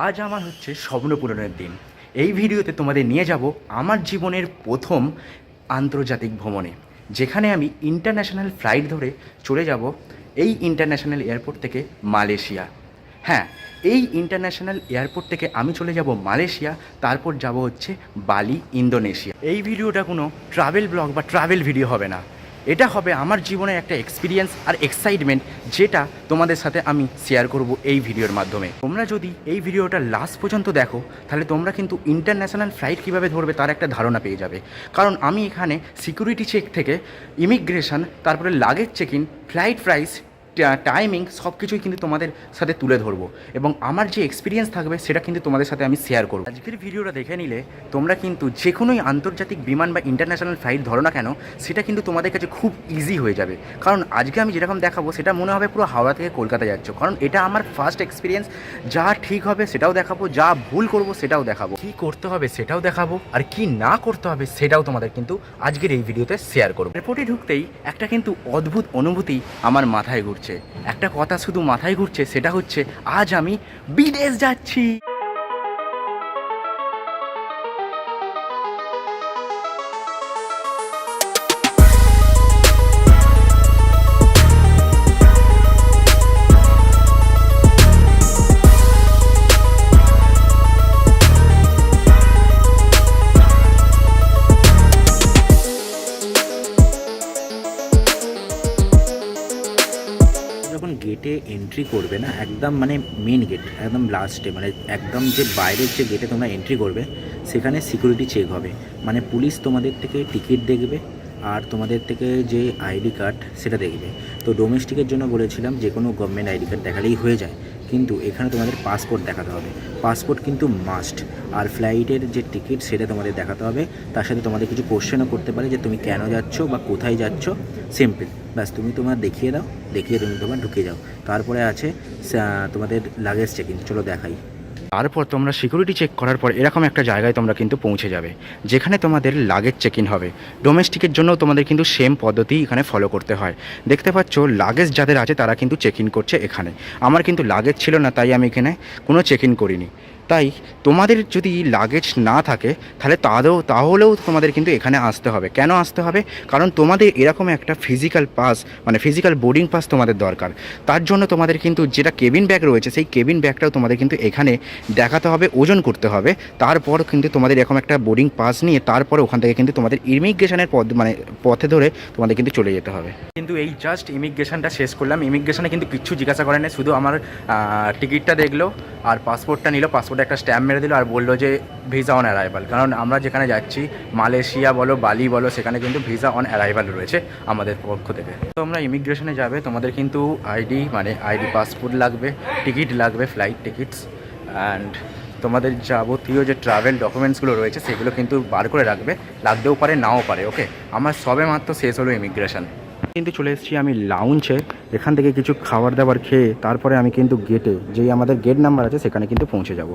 আজ আমার হচ্ছে স্বপ্ন পূরণের দিন। এই ভিডিওতে তোমাদের নিয়ে যাব আমার জীবনের প্রথম আন্তর্জাতিক ভ্রমণে, যেখানে আমি ইন্টারন্যাশনাল ফ্লাইট ধরে চলে যাব এই ইন্টারন্যাশনাল এয়ারপোর্ট থেকে মালয়েশিয়া। হ্যাঁ, এই ইন্টারন্যাশনাল এয়ারপোর্ট থেকে আমি চলে যাব মালয়েশিয়া, তারপর যাব হচ্ছে বালি, ইন্দোনেশিয়া। এই ভিডিওটা কোনো ট্রাভেল ব্লগ বা ট্রাভেল ভিডিও হবে না, এটা হবে আমার জীবনের একটা এক্সপিরিয়েন্স আর এক্সাইটমেন্ট, যেটা তোমাদের সাথে আমি শেয়ার করব এই ভিডিওর মাধ্যমে। তোমরা যদি এই ভিডিওটা লাস্ট পর্যন্ত দেখো, তাহলে তোমরা কিন্তু ইন্টারন্যাশনাল ফ্লাইট কীভাবে ধরবে তার একটা ধারণা পেয়ে যাবে। কারণ আমি এখানে সিকিউরিটি চেক থেকে ইমিগ্রেশন, তারপরে luggage check in, flight price, timing সব কিছুই কিন্তু তোমাদের সাথে তুলে ধরবো, এবং আমার যে এক্সপিরিয়েন্স থাকবে সেটা কিন্তু তোমাদের সাথে আমি শেয়ার করবো। আজকের ভিডিওটা দেখে নিলে তোমরা কিন্তু যে কোনোই আন্তর্জাতিক বিমান বা ইন্টারন্যাশনাল ফ্লাইট ধরো না কেন, সেটা কিন্তু তোমাদের কাছে খুব ইজি হয়ে যাবে। কারণ আজকে আমি যেরকম দেখাবো সেটা মনে হবে পুরো হাওড়া থেকে কলকাতা যাচ্ছ, কারণ এটা আমার ফার্স্ট এক্সপিরিয়েন্স। যা ঠিক হবে সেটাও দেখাবো, যা ভুল করবো সেটাও দেখাবো, কী করতে হবে সেটাও দেখাবো, আর কি না করতে হবে সেটাও তোমাদের কিন্তু আজকের এই ভিডিওতে শেয়ার করবো। এরপরে ঢুকতেই একটা কিন্তু অদ্ভুত অনুভূতি আমার মাথায় ঘুরছে, একটা কথা শুধু মাথায় ঘুরছে, সেটা হচ্ছে আজ আমি বিদেশ যাচ্ছি। যখন গেটে এন্ট্রি করবে না, একদম মানে মেন গেট একদম লাস্টে, মানে একদম যে বাইরের যে গেটে তোমরা এন্ট্রি করবে সেখানে সিকিউরিটি চেক হবে। মানে পুলিশ তোমাদের থেকে টিকিট দেখবে আর তোমাদের থেকে যে আইডি কার্ড সেটা দেখবে। তো ডোমেস্টিকের জন্য বলেছিলাম যে কোনো গভর্নমেন্ট আইডি কার্ড দেখালেই হয়ে যায়, কিন্তু এখানে তোমাদের পাসপোর্ট দেখাতে হবে। পাসপোর্ট কিন্তু মাস্ট। আর ফ্লাইটের যে টিকিট সেটা তোমাদের দেখাতে হবে। তার সাথে তোমাদের কিছু কোশ্চেনও করতে পারে যে তুমি কেন যাচ্ছ বা কোথায় যাচ্ছ, সিম্পল। ব্যাস তুমি তোমার দেখিয়ে দাও, দেখিয়ে তুমি তোমার ঢুকে যাও। তারপরে আছে তোমাদের লাগেজ চেক ইন, চলো দেখাই। তারপর তোমরা সিকিউরিটি চেক করার পর এরকম একটা জায়গায় তোমরা কিন্তু পৌঁছে যাবে, যেখানে তোমাদের লাগেজ চেক ইন হবে। ডোমেস্টিকের জন্য তোমাদের কিন্তু সেম পদ্ধতি এখানে ফলো করতে হয়। দেখতে পাচ্ছ লাগেজ যাদের আছে তারা কিন্তু চেক ইন করছে এখানে। আমার কিন্তু লাগেজ ছিল না, তাই আমি এখানে কোনো চেক ইন করিনি। তাই তোমাদের যদি লাগেজ না থাকে তাহলেও তোমাদের কিন্তু এখানে আসতে হবে। কেন আসতে হবে? কারণ তোমাদের এরকম একটা ফিজিক্যাল পাস, মানে ফিজিক্যাল বোর্ডিং পাস তোমাদের দরকার। তার জন্য তোমাদের কিন্তু যেটা কেবিন ব্যাগ রয়েছে সেই কেবিন ব্যাগটাও তোমাদের কিন্তু এখানে দেখাতে হবে, ওজন করতে হবে। তারপর কিন্তু তোমাদের এরকম একটা বোর্ডিং পাস নিয়ে তারপরে ওখান থেকে কিন্তু তোমাদের ইমিগ্রেশনের পথে ধরে তোমাদের কিন্তু চলে যেতে হবে। কিন্তু এই জাস্ট ইমিগ্রেশনটা শেষ করলাম। ইমিগ্রেশনে কিন্তু কিচ্ছু জিজ্ঞাসা করে না, শুধু আমার টিকিটটা দেখলো আর পাসপোর্টটা নিল। পাসপোর্টে একটা স্ট্যাম্প মেরে দিল আর বললো যে ভিসা অন অ্যারাইভাল। কারণ আমরা যেখানে যাচ্ছি, মালয়েশিয়া বলো বালি বলো, সেখানে কিন্তু ভিসা অন অ্যারাইভাল রয়েছে আমাদের পক্ষ থেকে। তোমরা ইমিগ্রেশনে যাবে, তোমাদের কিন্তু আইডি পাসপোর্ট লাগবে, টিকিট লাগবে, ফ্লাইট টিকিটস, অ্যান্ড তোমাদের যাবতীয় যে ট্রাভেল ডকুমেন্টসগুলো রয়েছে সেগুলো কিন্তু বার করে রাখবে। লাগতেও পারে, নাও পারে। ওকে, আমার সবে মাত্র শেষ হলো ইমিগ্রেশন। কিন্তু চলে এসেছি আমি লাউঞ্জে। এখান থেকে কিছু খাবার দাবার খেয়ে তারপরে আমি কিন্তু গেটে, যেই আমাদের গেট নাম্বার আছে সেখানে কিন্তু পৌঁছে যাব।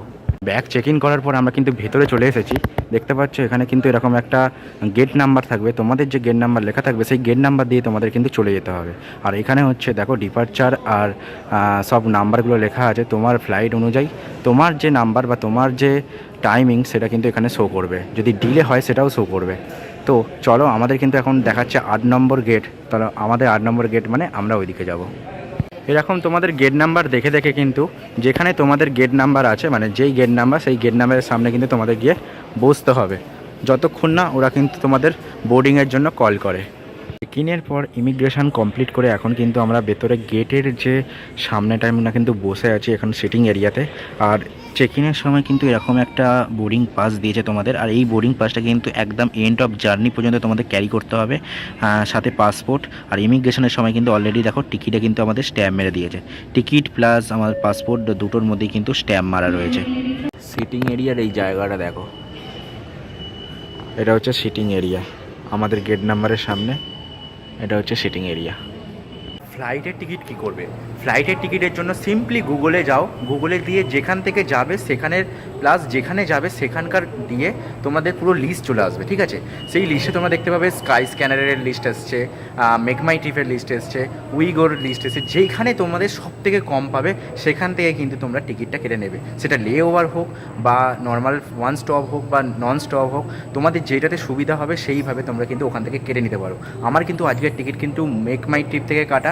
ব্যাগ চেক ইন করার পর আমরা কিন্তু ভেতরে চলে এসেছি। দেখতে পাচ্ছ এখানে কিন্তু এরকম একটা গেট নাম্বার থাকবে, তোমাদের যে গেট নাম্বার লেখা থাকবে সেই গেট নাম্বার দিয়ে তোমাদের কিন্তু চলে যেতে হবে। আর এখানে হচ্ছে দেখো ডিপারচার আর সব নাম্বারগুলো লেখা আছে। তোমার ফ্লাইট অনুযায়ী তোমার যে নাম্বার বা তোমার যে টাইমিং সেটা কিন্তু এখানে শো করবে। যদি ডিলে হয় সেটাও শো করবে। তো চলো, আমাদের কিন্তু এখন দেখাচ্ছে 8 নম্বর গেট। তাহলে আমাদের 8 নম্বর গেট মানে আমরা ওইদিকে যাব। এরকম তোমাদের গেট নাম্বার দেখে দেখে কিন্তু যেখানে তোমাদের গেট নাম্বার আছে, মানে যেই গেট নাম্বার সেই গেট নাম্বারের সামনে কিন্তু তোমাদের গিয়ে বসতে হবে, যতক্ষণ না ওরা কিন্তু তোমাদের বোর্ডিংয়ের জন্য কল করে। চেক ইনের পর ইমিগ্রেশন কমপ্লিট করে এখন কিন্তু আমরা ভেতরে গেটের যে সামনেটায় আমরা কিন্তু বসে আছি এখন সিটিং এরিয়াতে। আর চেক ইনের সময় কিন্তু এরকম একটা বোর্ডিং পাস দিয়েছে তোমাদের। আর এই বোর্ডিং পাসটা কিন্তু একদম এন্ড অফ জার্নি পর্যন্ত তোমাদের ক্যারি করতে হবে, সাথে পাসপোর্ট। আর ইমিগ্রেশনের সময় কিন্তু অলরেডি দেখো টিকিটে কিন্তু আমাদের স্ট্যাম্প মেরে দিয়েছে। টিকিট প্লাস আমার পাসপোর্ট দুটোর মধ্যেই কিন্তু স্ট্যাম্প মারা রয়েছে। সিটিং এরিয়ার এই জায়গাটা দেখো, এটা হচ্ছে সিটিং এরিয়া আমাদের গেট নাম্বারের সামনে। এটা হচ্ছে সিটিং এরিয়া। ফ্লাইটের টিকিট কি করবে? ফ্লাইটের টিকিটের জন্য সিম্পলি গুগলে যাও, গুগলে দিয়ে যেখান থেকে যাবে সেখানের প্লাস যেখানে যাবে সেখানকার দিয়ে তোমাদের পুরো লিস্ট চলে আসবে, ঠিক আছে? সেই লিস্টে তোমরা দেখতে পাবে স্কাই স্ক্যানারের লিস্ট এসছে, মেক মাই ট্রিপের লিস্ট এসছে, উইগোর লিস্ট এসছে। যেইখানে তোমাদের সব থেকে কম পাবে সেখান থেকে কিন্তু তোমরা টিকিটটা কেটে নেবে, সেটা লে ওভার হোক বা নর্মাল ওয়ান স্টপ হোক বা নন স্টপ হোক, তোমাদের যেটাতে সুবিধা হবে সেইভাবে তোমরা কিন্তু ওখান থেকে কেটে নিতে পারো। আমার কিন্তু আজকের টিকিট কিন্তু মেক মাই ট্রিপ থেকে কাটা,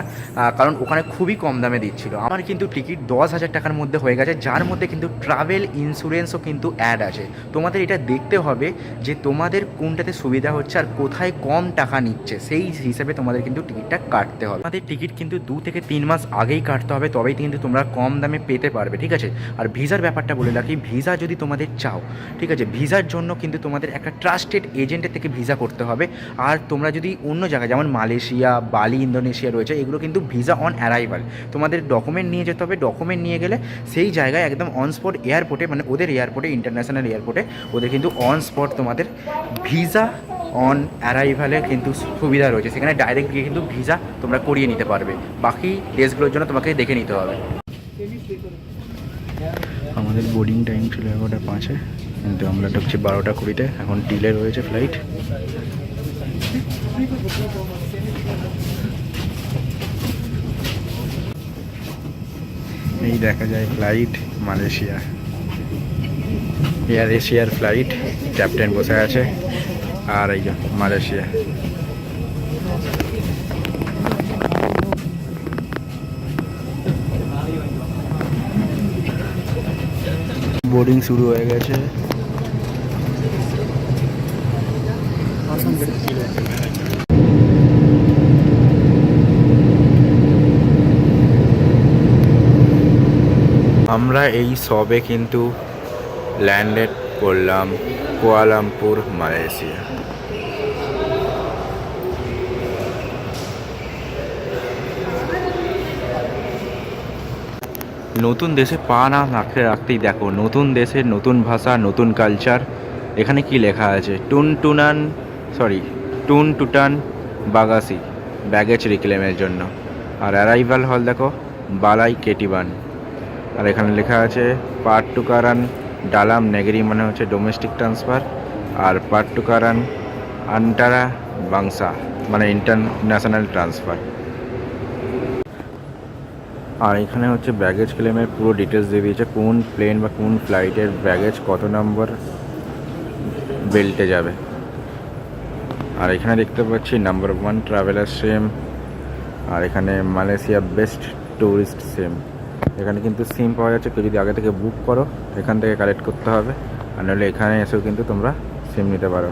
কারণ ওখানে খুবই কম দামে দিচ্ছিল। আমার কিন্তু টিকিট 10,000 টাকার মধ্যে হয়ে গেছে, যার মধ্যে কিন্তু ট্রাভেল ইন্স্যুরেন্সও কিন্তু অ্যাড আছে। তোমাদের এটা দেখতে হবে যে তোমাদের কোনটাতে সুবিধা হচ্ছে আর কোথায় কম টাকা নিচ্ছে, সেই হিসাবে তোমাদের কিন্তু টিকিটটা কাটতে হবে। তোমাদের টিকিট কিন্তু 2 থেকে 3 মাস আগেই কাটতে হবে, তবেই কিন্তু তোমরা কম দামে পেতে পারবে, ঠিক আছে? আর ভিসার ব্যাপারটা বলে রাখি, ভিসা যদি তোমাদের চাও, ঠিক আছে, ভিসার জন্য কিন্তু তোমাদের একটা ট্রাস্টেড এজেন্টের থেকে ভিসা করতে হবে। আর তোমরা যদি অন্য জায়গায় যেমন মালয়েশিয়া, বালি, ইন্দোনেশিয়া রয়েছে, এগুলো কিন্তু ভিসা অন অ্যারাইভাল, তোমাদের ডকুমেন্ট নিয়ে যেতে হবে। ডকুমেন্ট নিয়ে গেলে সেই জায়গায় একদম অন স্পট এয়ারপোর্টে, মানে ওদের এয়ারপোর্টে, ইন্টারন্যাশনাল এয়ারপোর্টে ওদের কিন্তু অন স্পট তোমাদের ভিসা অন অ্যারাইভালে কিন্তু সুবিধা রয়েছে, সেখানে ডাইরেক্ট গিয়ে কিন্তু ভিসা তোমরা করিয়ে নিতে পারবে। বাকি দেশগুলোর জন্য তোমাকে দেখে নিতে হবে। আমাদের বোর্ডিং টাইম ছিল 11:05, কিন্তু আমরা ঢুকছি 12:20। এখন ডিলে রয়েছে ফ্লাইট। এই দেখা যায় ফ্লাইট মালয়েশিয়া, এয়ার এশিয়ার ফ্লাইট, ক্যাপ্টেন বসে আছে, আর এই যে মালয়েশিয়া। বোর্ডিং শুরু হয়ে গেছে। আমরা এই সবে কিন্তু ল্যান্ডেড করলাম কুয়ালালামপুর, মালয়েশিয়া। নতুন দেশে পা না রাখতেই দেখো, নতুন দেশের নতুন ভাষা, নতুন কালচার। এখানে কি লেখা আছে? টুন টুটান বাগাসি, ব্যাগেজ রিক্লেমের জন্য। আর অ্যারাইভাল হল দেখো, বালাই কেটিবান। আর এখানে লেখা আছে পাট্টুকারান ডালাম নেগেরি, মানে হচ্ছে ডোমেস্টিক ট্রান্সফার। আর পাট্টুকারান আন্টারা বাংসা, মানে ইন্টারন্যাশনাল ট্রান্সফার। আর এখানে হচ্ছে ব্যাগেজ ক্লেমের পুরো ডিটেলস দিয়ে দিয়েছে, কোন প্লেন বা কোন ফ্লাইটের ব্যাগেজ কত নম্বর বেল্টে যাবে। আর এখানে দেখতে পাচ্ছি নাম্বার 1 ট্রাভেলার সিম। আর এখানে মালয়েশিয়া বেস্ট ট্যুরিস্ট সিম। এখানে কিন্তু সিম পাওয়া যাচ্ছে, কেউ যদি আগে থেকে বুক করো এখান থেকে কালেক্ট করতে হবে, আর নাহলে এখানে এসেও কিন্তু তোমরা সিম নিতে পারো।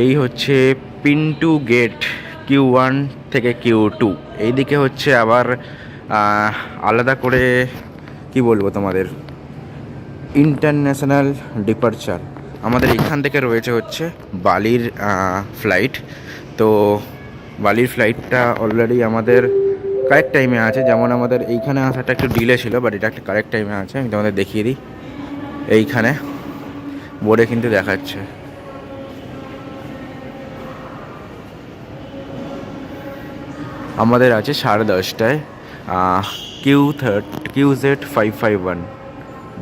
এই হচ্ছে পিন্টু গেট, Q1 থেকে Q2। এইদিকে হচ্ছে আবার আলাদা করে কি বলবো তোমাদের, ইন্টারন্যাশনাল ডিপারচার। আমাদের এখান থেকে রয়েছে হচ্ছে বালির ফ্লাইট। তো বালির ফ্লাইটটা অলরেডি আমাদের কারেক্ট টাইমে আছে। যেমন আমাদের এইখানে আসাটা একটু ডিলে ছিল, বাট এটা একটা কারেক্ট টাইমে আছে। আমি তোমাদের দেখিয়ে দিই, এইখানে বোর্ডে কিন্তু দেখাচ্ছে। আমাদের আছে 10:30টায় QZ551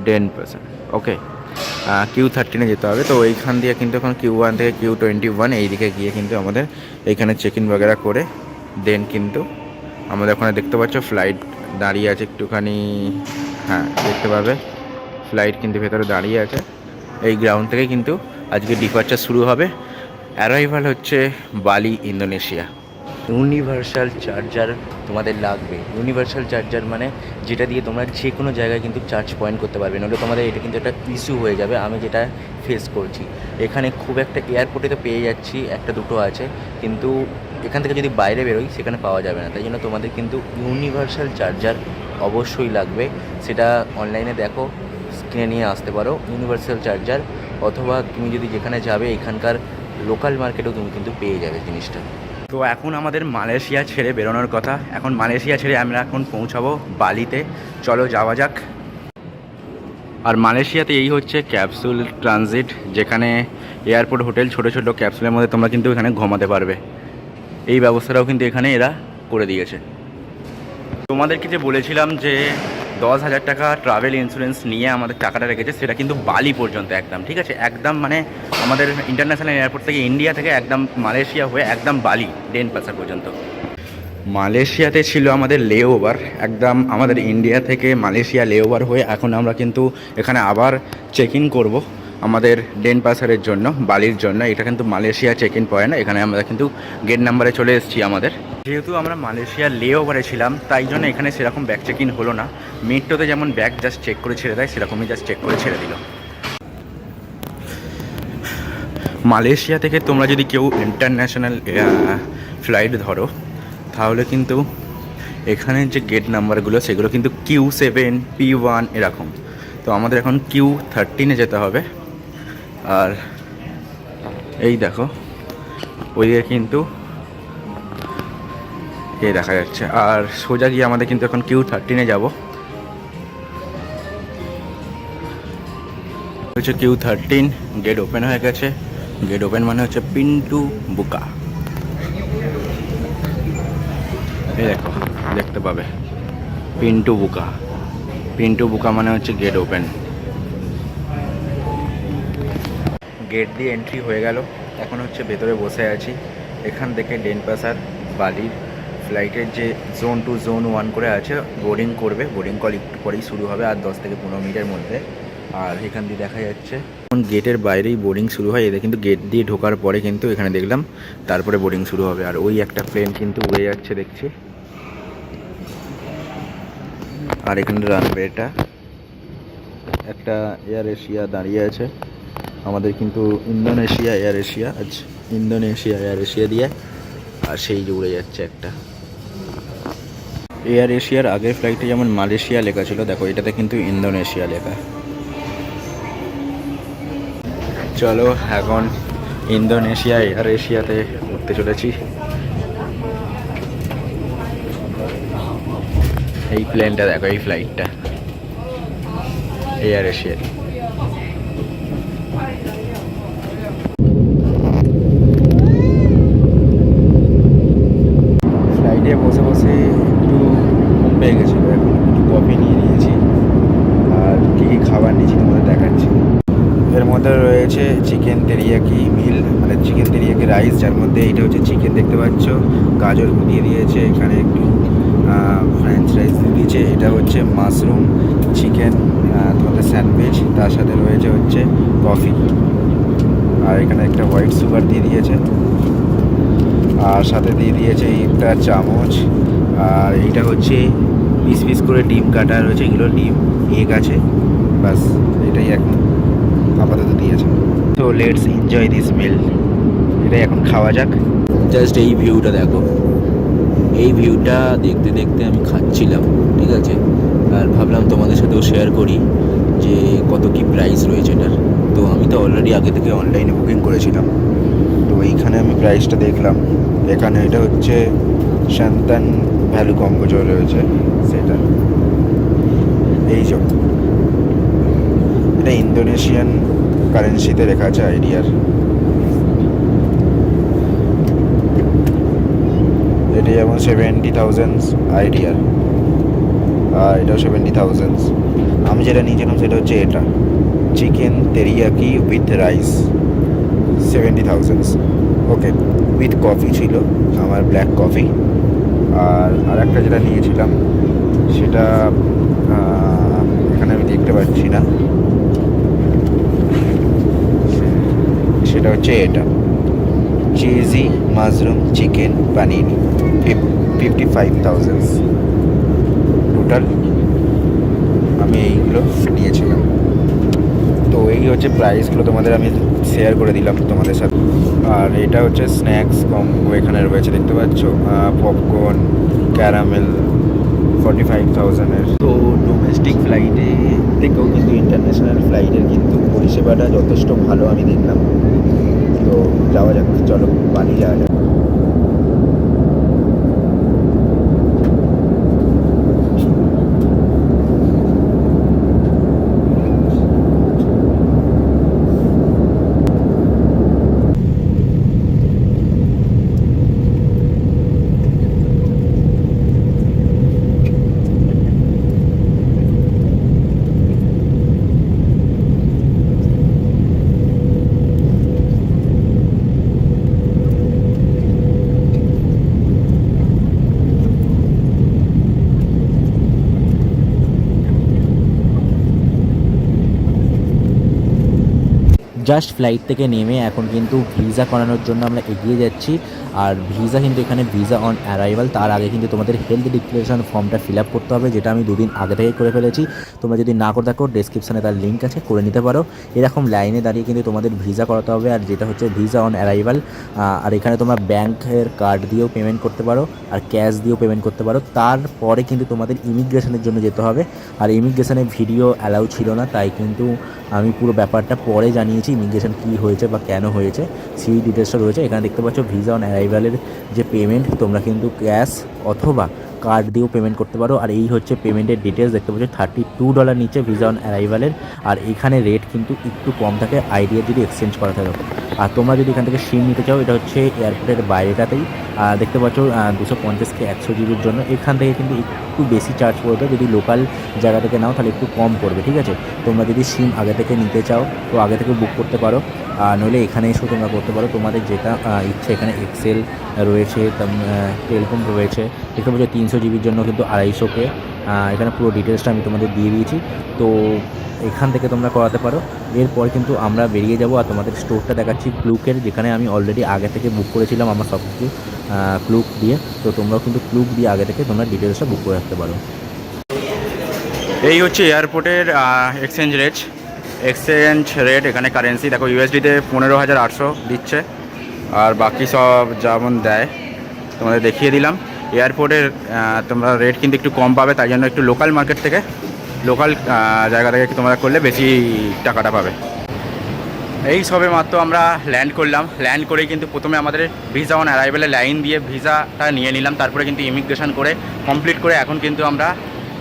10%। ওকে, Q13 যেতে হবে। তো এইখান দিয়ে কিন্তু এখন Q1 থেকে Q21 এইদিকে গিয়ে কিন্তু আমাদের এইখানে চেক ইন বগেরা করে দেন কিন্তু আমাদের ওখানে দেখতে পাচ্ছ ফ্লাইট দাঁড়িয়ে আছে একটুখানি। হ্যাঁ, দেখতে পাবে ফ্লাইট কিন্তু ভেতরে দাঁড়িয়ে আছে। এই গ্রাউন্ড থেকে কিন্তু আজকে ডিপারচার শুরু হবে। অ্যারাইভাল হচ্ছে বালি, ইন্দোনেশিয়া। ইউনিভার্সাল চার্জার তোমাদের লাগবে। ইউনিভার্সাল চার্জার মানে যেটা দিয়ে তোমরা যে কোনো জায়গায় কিন্তু চার্জ পয়েন্ট করতে পারবে, নাহলে তোমাদের এটা কিন্তু একটা ইস্যু হয়ে যাবে। আমি যেটা ফেস করছি, এখানে খুব একটা এয়ারপোর্টে তো পেয়ে যাচ্ছি, একটা দুটো আছে, কিন্তু এখান থেকে যদি বাইরে বেরোই সেখানে পাওয়া যাবে না। তাই জন্য তোমাদের কিন্তু ইউনিভার্সাল চার্জার অবশ্যই লাগবে। সেটা অনলাইনে দেখো, কিনে নিয়ে আসতে পারো ইউনিভার্সাল চার্জার, অথবা তুমি যদি যেখানে যাবে এখানকার লোকাল মার্কেটেও তুমি কিন্তু পেয়ে যাবে জিনিসটা। তো এখন আমাদের মালয়েশিয়া ছেড়ে বেরোনোর কথা। এখন মালয়েশিয়া ছেড়ে আমরা এখন পৌঁছাবো বালিতে। চলো যাওয়া যাক। আর মালয়েশিয়াতে এই হচ্ছে ক্যাপসুল ট্রানজিট, যেখানে এয়ারপোর্ট হোটেল ছোট ছোট ক্যাপসুলের মধ্যে তোমরা কিন্তু এখানে ঘুমাতে পারবে। এই ব্যবস্থাটাও কিন্তু এখানে এরা করে দিয়েছে। তোমাদেরকে যে বলেছিলাম যে 10,000 টাকা ট্রাভেল ইন্স্যুরেন্স নিয়ে আমাদের টাকাটা রেখেছে, সেটা কিন্তু বালি পর্যন্ত একদম, ঠিক আছে, একদম মানে আমাদের ইন্টারন্যাশনাল এয়ারপোর্ট থেকে ইন্ডিয়া থেকে একদম মালয়েশিয়া হয়ে একদম বালি ডেনপাসার পর্যন্ত। মালয়েশিয়াতে ছিল আমাদের লেওভার, একদম আমাদের ইন্ডিয়া থেকে মালয়েশিয়া লেওভার হয়ে এখন আমরা কিন্তু এখানে আবার চেক ইন করবো আমাদের ডেনপাসারের জন্য, বালির জন্য। এটা কিন্তু মালয়েশিয়া চেক ইন পয়েন্ট, এখানে আমরা কিন্তু গেট নাম্বারে চলে এসেছি আমাদের। যেহেতু আমরা মালয়েশিয়ার লেওভারে ছিলাম, তাই জন্য এখানে সেরকম ব্যাগ চেক ইন হলো না। মেট্রোতে যেমন ব্যাগ জাস্ট চেক করে ছেড়ে দেয়, সেরকমই জাস্ট চেক করে ছেড়ে দিল। মালয়েশিয়া থেকে তোমরা যদি কেউ ইন্টারন্যাশনাল ফ্লাইট ধরো, তাহলে কিন্তু এখানের যে গেট নাম্বারগুলো সেগুলো কিন্তু Q7, P1 এরকম। তো আমাদের এখন Q13 যেতে হবে। আর এই দেখো ওইদিকে কিন্তু এই দেখা যাচ্ছে, আর সোজা গিয়ে আমাদের কিন্তু এখন Q13 যাব। হচ্ছে Q13, গেট ওপেন হয়ে গেছে। গেট ওপেন মানে হচ্ছে পিন্টু বুকা। এই দেখো দেখতে পাবে পিন্টু বুকা। পিন্টু বুকা মানে হচ্ছে গেট ওপেন। গেট দিয়ে এন্ট্রি হয়ে গেল, এখন হচ্ছে ভেতরে বসে আছি। এখান থেকে ডেনপাসার বালির ফ্লাইটের যে জোন 2 জোন 1 করে আছে, বোর্ডিং করবে। বোর্ডিং কল একটু পরেই শুরু হবে, আর 10 থেকে 15 মিনিটের মধ্যে। আর এখান দিয়ে দেখা যাচ্ছে এখন গেটের বাইরেই বোর্ডিং শুরু হয়। এদের কিন্তু গেট দিয়ে ঢোকার পরে কিন্তু এখানে দেখলাম তারপরে বোর্ডিং শুরু হবে। আর ওই একটা প্লেন কিন্তু উড়ে যাচ্ছে দেখছি। আর এখানে রানওয়েটা একটা এয়ার এশিয়া দাঁড়িয়ে আছে। আমাদের কিন্তু ইন্দোনেশিয়া এয়ার এশিয়া, আচ্ছা ইন্দোনেশিয়া এয়ার এশিয়া দিয়ে, আর সেই যে উড়ে যাচ্ছে একটা এয়ার এশিয়ার আগের ফ্লাইটে যেমন মালয়েশিয়া লেখা ছিল, দেখো এটাতে কিন্তু ইন্দোনেশিয়া লেখা। চলো এখন ইন্দোনেশিয়া এয়ার এশিয়াতে উঠতে চলেছি। এই প্লেনটা দেখো, এই ফ্লাইটটা এয়ার এশিয়ার। ফ্লাইটে বসে বসে একটু ঘুম পেয়ে গেছিলো, এখন একটু কফি নিয়ে নিয়েছি। আর কী কী খাবার নিয়েছি তোমাদের দেখাচ্ছি। এর মধ্যে রয়েছে চিকেন তেরিয়াকি মিল, মানে চিকেন তেরিয়াকি রাইস, যার মধ্যে এইটা হচ্ছে চিকেন দেখতে পাচ্ছ, গাজর দিয়ে দিয়েছে, এখানে একটু ফ্রেঞ্চ রাইস দিয়ে দিয়েছে। এটা হচ্ছে মাশরুম চিকেন তোমাদের স্যান্ডউইচ, তার সাথে রয়েছে হচ্ছে কফি, আর এখানে একটা হোয়াইট সুগার দিয়ে দিয়েছে, আর সাথে দিয়ে দিয়েছে একটা চামচ। আর এইটা হচ্ছে পিস পিস করে ডিম কাটা রয়েছে, এগুলো ডিম এগ আছে, বাস এটাই এখন আপাতত দিয়েছে। তো লেটস এনজয় দিস মিল, এটাই এখন খাওয়া যাক। জাস্ট এই ভিউটা দেখো, এই ভিউটা দেখতে দেখতে আমি খাচ্ছিলাম, ঠিক আছে। আর ভাবলাম তোমাদের সাথেও শেয়ার করি যে কত কি প্রাইস রয়েছে এটার। তো আমি তো অলরেডি আগে থেকে অনলাইনে বুকিং করেছিলাম, তো এইখানে আমি প্রাইসটা দেখলাম। এখানে এটা হচ্ছে শান্তান ভ্যালু কম্বো রয়েছে সেটা, এই যে এটা ইন্দোনেশিয়ান কারেন্সিতে লেখা আছে আইডিয়ার। এটা যেমন 70,000 আইডিয়ার, আর এটাও 70,000। আমি যেটা নিয়েছিলাম সেটা হচ্ছে এটা chicken teriyaki with rice, 70,000। Okay, with coffee ছিল আমার, ব্ল্যাক কফি। আর একটা যেটা নিয়েছিলাম সেটা এখানে আমি দেখতে পাচ্ছি না, সেটা হচ্ছে এটা cheesy mushroom chicken panini, 55,000 total. আমি এইগুলো নিয়েছিলাম। তো এই হচ্ছে প্রাইসগুলো তোমাদের আমি শেয়ার করে দিলাম তোমাদের সাথে। আর এটা হচ্ছে স্ন্যাক্স কম্বো, এখানে রয়েছে দেখতে পাচ্ছ পপকর্ন, ক্যারামেল, 45,000-এর। তো ডোমেস্টিক ফ্লাইটে থেকেও কিন্তু ইন্টারন্যাশনাল ফ্লাইটের কিন্তু পরিষেবাটা যথেষ্ট ভালো আমি দেখলাম। তো যাওয়া যাক, চলো বালি যাওয়া যাক। জাস্ট ফ্লাইট থেকে নেমে এখন কিন্তু ভিসা করানোর জন্য আমরা এগিয়ে যাচ্ছি। আর ভিসা কিন্তু এখানে ভিসা অন অ্যারাইভাল, তার আগে কিন্তু তোমাদের হেলথ ডিক্লারেশন ফর্মটা ফিল আপ করতে হবে, যেটা আমি 2 দিন আগে থেকে করে ফেলেছি। তোমরা যদি না করে থাকো ডেসক্রিপশানে তার লিঙ্ক আছে, করে নিতে পারো। এরকম লাইনে দাঁড়িয়ে কিন্তু তোমাদের ভিসা করাতে হবে, আর যেটা হচ্ছে ভিসা অন অ্যারাইভাল। আর এখানে তোমরা ব্যাংকের কার্ড দিয়েও পেমেন্ট করতে পারো আর ক্যাশ দিয়েও পেমেন্ট করতে পারো। তারপরে কিন্তু তোমাদের ইমিগ্রেশনের জন্য যেতে হবে, আর ইমিগ্রেশনে ভিডিও অ্যালাউ ছিল না, তাই কিন্তু আমি পুরো ব্যাপারটা পরে জানিয়েছি ইমিগ্রেশন কী হয়েছে বা কেন হয়েছে, সেই ডিটেলসটা রয়েছে এখানে দেখতে পাচ্ছ। ভিসা অন অ্যারাইভালের যে পেমেন্ট, তোমরা কিন্তু ক্যাশ অথবা কার্ড দিয়েও পেমেন্ট করতে পারো। আর এই হচ্ছে পেমেন্টের ডিটেলস, দেখতে পাচ্ছ $32 নিচে ভিসা অন অ্যারাইভালের। আর এখানে রেট কিন্তু একটু কম থাকে আইডিয়া যদি এক্সচেঞ্জ করা থাকে। আর তোমরা যদি এখান থেকে সিম নিতে চাও, এটা হচ্ছে এয়ারপোর্টের বাইরেটাতেই, দেখতে পাচ্ছ 250 কে 100 জিবির জন্য এখান থেকে কিন্তু একটু বেশি চার্জ পড়বে। যদি লোকাল জায়গা থেকে নাও তাহলে একটু কম পড়বে, ঠিক আছে। তোমরা যদি সিম আগে থেকে নিতে চাও তো আগে থেকে বুক করতে পারো, নইলে এখানে এসেও তোমরা করতে পারো, তোমাদের যেটা ইচ্ছে। এখানে এক্সেল রয়েছে, টেলিকম রয়েছে, দেখতে পাচ্ছ 300 জিবির জন্য কিন্তু 250 কে। এখানে পুরো ডিটেলসটা আমি তোমাদের দিয়ে দিয়েছি, তো এখান থেকে তোমরা করাতে পারো। এরপর কিন্তু আমরা বেরিয়ে যাব, আর তোমাদের স্টোরটা দেখাচ্ছি ক্লুকের, যেখানে আমি অলরেডি আগে থেকে বুক করেছিলাম আমার সব কিছু ক্লুক দিয়ে। তো তোমরাও কিন্তু ক্লুক দিয়ে আগে থেকে তোমরা ডিটেলসটা বুক করে রাখতে পারো। এই হচ্ছে এয়ারপোর্টের এক্সচেঞ্জ রেট। এখানে কারেন্সি দেখো, ইউএসডিতে 15,800 দিচ্ছে, আর বাকি সব যেমন দেয় তোমাদের দেখিয়ে দিলাম। এয়ারপোর্টের তোমরা রেট কিন্তু একটু কম পাবে, তাই জন্য একটু লোকাল মার্কেট থেকে, লোকাল জায়গা থেকে তোমরা করলে বেশি টাকাটা পাবে। এই সবে মাত্র আমরা ল্যান্ড করলাম, ল্যান্ড করেই কিন্তু প্রথমে আমাদের ভিসা অন অ্যারাইভেলে লাইন দিয়ে ভিসাটা নিয়ে নিলাম, তারপরে কিন্তু ইমিগ্রেশন করে কমপ্লিট করে এখন কিন্তু আমরা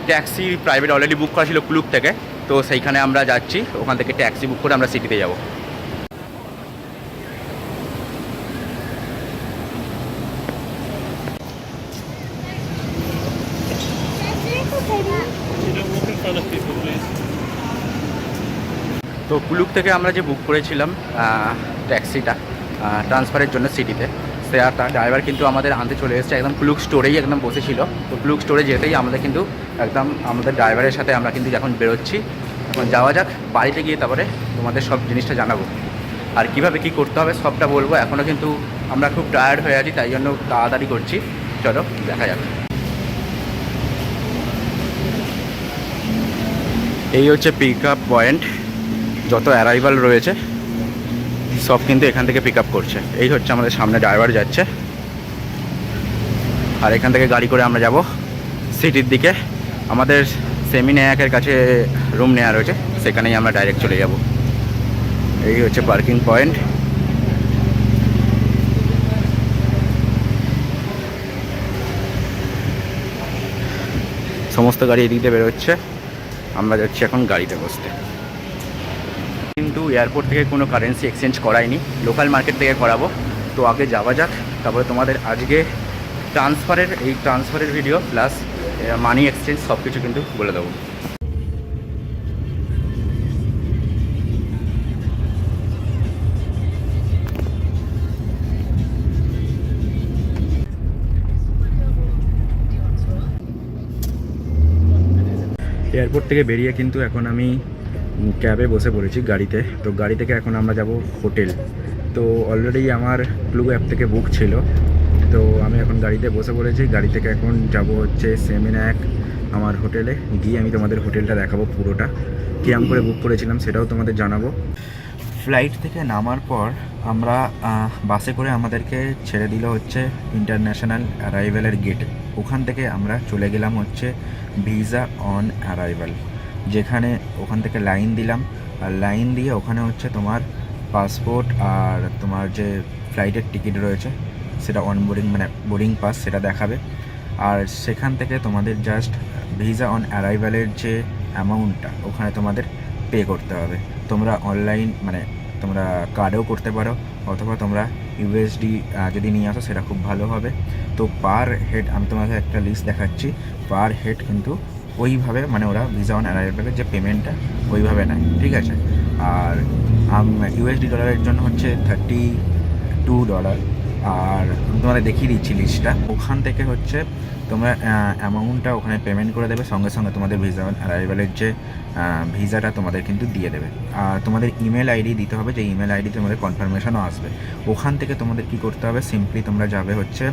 ট্যাক্সি প্রাইভেট অলরেডি বুক করা ছিল ক্লুক থেকে, তো সেইখানে আমরা যাচ্ছি। ওখান থেকে ট্যাক্সি বুক করে আমরা সিটিতে যাব। তো কুলুক থেকে আমরা যে বুক করেছিলাম ট্যাক্সিটা ট্রান্সফারের জন্য সিটিতে, সেটা ড্রাইভার কিন্তু আমাদের আনতে চলে এসেছে, একদম কুলুক স্টোরেই একদম বসেছিল। তো কুলুক স্টোরে যেতেই আমাদের কিন্তু একদম আমাদের ড্রাইভারের সাথে আমরা কিন্তু এখন বেরোচ্ছি। এখন যাওয়া যাক, বাড়িতে গিয়ে তারপরে তোমাদের সব জিনিসটা জানাবো, আর কিভাবে কি করতে হবে সবটা বলবো। এখনও কিন্তু আমরা খুব টায়ার্ড হয়ে আছি, তাই জন্য তাড়াতাড়ি করছি। চলো দেখা যাক। এই হচ্ছে পিক আপ পয়েন্ট, যত অ্যারাইভাল রয়েছে সব কিন্তু এখান থেকে পিক আপ করছে। এই হচ্ছে আমাদের সামনে ড্রাইভার যাচ্ছে, আর এখান থেকে গাড়ি করে আমরা যাব সিটির দিকে। আমাদের সেমিনায়াকের কাছে রুম নেওয়া রয়েছে, সেখানেই আমরা ডাইরেক্ট চলে যাব। এই হচ্ছে পার্কিং পয়েন্ট। সমস্ত গাড়ি এদিক দিয়ে বেরোচ্ছে, আমরা যাচ্ছি এখন গাড়িতে বসতে। কিন্তু এয়ারপোর্ট থেকে কোনো কারেন্সি এক্সচেঞ্জ করাইনি, লোকাল মার্কেট থেকে করাবো। তো আগে যাওয়া যাক, তারপরে তোমাদের আজকে ট্রান্সফারের ভিডিও প্লাস মানি এক্সচেঞ্জ সব কিছু কিন্তু বলে দেবো। এয়ারপোর্ট থেকে বেরিয়ে কিন্তু এখন আমি ক্যাবে বসে পড়েছি গাড়িতে। তো গাড়ি থেকে এখন আমরা যাব হোটেল। তো অলরেডি আমার ক্লু অ্যাপ থেকে বুক ছিল, তো আমি এখন গাড়িতে বসে পড়েছি। গাড়ি থেকে এখন যাব হচ্ছে সেমিনায়াক আমার হোটেলে, গিয়ে আমি তোমাদের হোটেলটা দেখাবো পুরোটা, কিরম করে বুক করেছিলাম সেটাও তোমাদের জানাবো। ফ্লাইট থেকে নামার পর আমরা বাসে করে আমাদেরকে ছেড়ে দিল হচ্ছে ইন্টারন্যাশনাল অ্যারাইভেলের গেটে। ওখান থেকে আমরা চলে গেলাম হচ্ছে ভিসা অন অ্যারাইভাল, যেখানে ওখান থেকে লাইন দিলাম। আর লাইন দিয়ে ওখানে হচ্ছে তোমার পাসপোর্ট আর তোমার যে ফ্লাইটের টিকিট রয়েছে সেটা অনবোর্ডিং মানে বোর্ডিং পাস সেটা দেখাবে। আর সেখান থেকে তোমাদের জাস্ট ভিসা অন অ্যারাইভালের যে অ্যামাউন্টটা ওখানে তোমাদের পে করতে হবে। তোমরা অনলাইন মানে তোমরা কার্ডেও করতে পারো, অথবা তোমরা ইউএসডি যদি নিয়ে আসো সেটা খুব ভালো হবে। তো পার হেড আমি তোমাকে একটা লিস্ট দেখাচ্ছি, পার হেড কিন্তু ওইভাবে মানে ওরা ভিসা অন অ্যারাইভালের যে পেমেন্টটা ওইভাবে নেয়, ঠিক আছে। আর ইউএসডি ডলারের জন্য হচ্ছে $32। আর আমি তোমাদের দেখিয়ে দিচ্ছি লিস্টটা। ওখান থেকে হচ্ছে তোমরা অ্যামাউন্টটা ওখানে পেমেন্ট করে দেবে, সঙ্গে সঙ্গে তোমাদের ভিসা অন অ্যারাইভালের যে ভিসাটা তোমাদের কিন্তু দিয়ে দেবে। আর তোমাদের ইমেল আইডি দিতে হবে, যে ইমেল আইডি তোমাদের কনফার্মেশনও আসবে। ওখান থেকে তোমাদের কি করতে হবে, সিম্পলি তোমরা যাবে হচ্ছে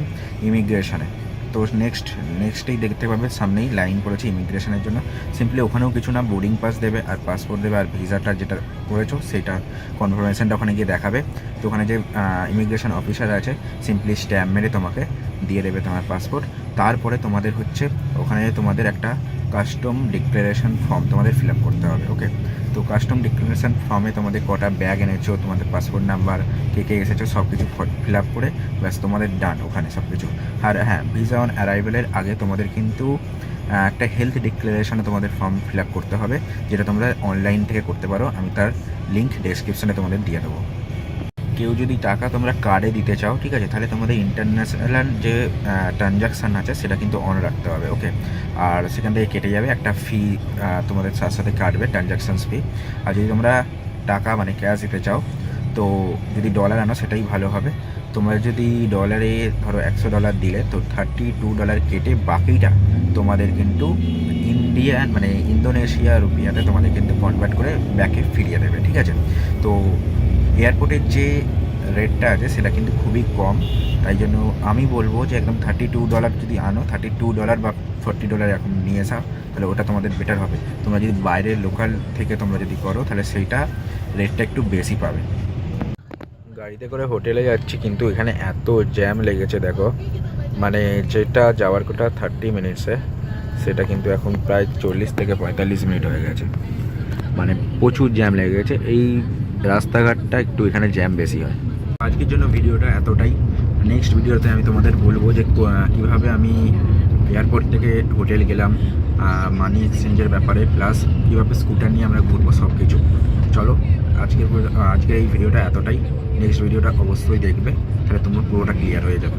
ইমিগ্রেশনে। তো নেক্সটেই দেখতে পাবে সামনেই লাইন পড়েছে ইমিগ্রেশনের জন্য। সিম্পলি ওখানেও কিছু না, বোর্ডিং পাস দেবে আর পাসপোর্ট দেবে, আর ভিসাটা যেটা করেছো সেটা কনফার্মেশনটা ওখানে গিয়ে দেখাবে। তো ওখানে যে ইমিগ্রেশন অফিসার আছে সিম্পলি স্ট্যাম্প মেরে তোমাকে দিয়ে দেবে তোমার পাসপোর্ট। তারপরে তোমাদের হচ্ছে ওখানে তোমাদের একটা কাস্টম ডিক্লারেশন ফর্ম তোমাদের ফিল আপ করতে হবে। ওকে, তো কাস্টম ডিক্লারেশন ফর্মে তোমাদের কটা ব্যাগ এনেছো, তোমাদের পাসপোর্ট নাম্বার, কে কে এসেছো, সব কিছু ফিল আপ করে ব্যাস তোমাদের ডান ওখানে সব কিছু। আর হ্যাঁ, ভিসা অন অ্যারাইভেলের আগে তোমাদের কিন্তু একটা হেলথ ডিক্লারেশনে তোমাদের ফর্ম ফিল আপ করতে হবে, যেটা তোমরা অনলাইন থেকে করতে পারো। আমি তার লিঙ্ক ডেসক্রিপশনে তোমাদের দিয়ে দেবো। কেউ যদি টাকা তোমরা কার্ডে দিতে চাও, ঠিক আছে, তাহলে তোমাদের ইন্টারন্যাশনাল যে ট্রানজাকশান আছে সেটা কিন্তু অন রাখতে হবে। ওকে, আর সেখান থেকে কেটে যাবে একটা ফি, তোমাদের সাথে সাথে কাটবে ট্রানজাকশানস ফি। আর যদি তোমরা টাকা মানে ক্যাশ দিতে চাও, তো যদি ডলার আনো সেটাই ভালো হবে। তোমরা যদি ডলারে ধরো $100 দিলে, তো $32 কেটে বাকিটা তোমাদের কিন্তু ইন্ডিয়ান মানে ইন্দোনেশিয়া রুপিয়াতে তোমাদের কিন্তু কনভার্ট করে ব্যাকে ফিরিয়ে দেবে, ঠিক আছে। তো এয়ারপোর্টের যে রেটটা আছে সেটা কিন্তু খুবই কম, তাই জন্য আমি বলবো যে একদম $32 যদি আনো, $32 বা $40 এখন নিয়ে আসা, তাহলে ওটা তোমাদের বেটার হবে। তোমরা যদি বাইরের লোকাল থেকে তোমরা যদি করো, তাহলে সেইটা রেটটা একটু বেশি পাবে। গাড়িতে করে হোটেলে যাচ্ছি, কিন্তু এখানে এত জ্যাম লেগেছে দেখো, মানে যেটা যাওয়ার কথা 30 মিনিটসে সেটা কিন্তু এখন প্রায় 40 থেকে 45 মিনিট হয়ে গেছে। মানে প্রচুর জ্যাম লেগে গেছে, এই রাস্তাঘাটটা একটু এখানে জ্যাম বেশি হয়। আজকের জন্য ভিডিওটা এতটাই। নেক্সট ভিডিওতে আমি তোমাদের বলবো যে কীভাবে আমি এয়ারপোর্ট থেকে হোটেল গেলাম, মানি এক্সচেঞ্জের ব্যাপারে, প্লাস কীভাবে স্কুটার নিয়ে আমরা ঘুরবো, সব কিছু। চলো আজকের এই ভিডিওটা এতটাই। নেক্সট ভিডিওটা অবশ্যই দেখবে, তাহলে তোমার পুরোটা ক্লিয়ার হয়ে যাবে।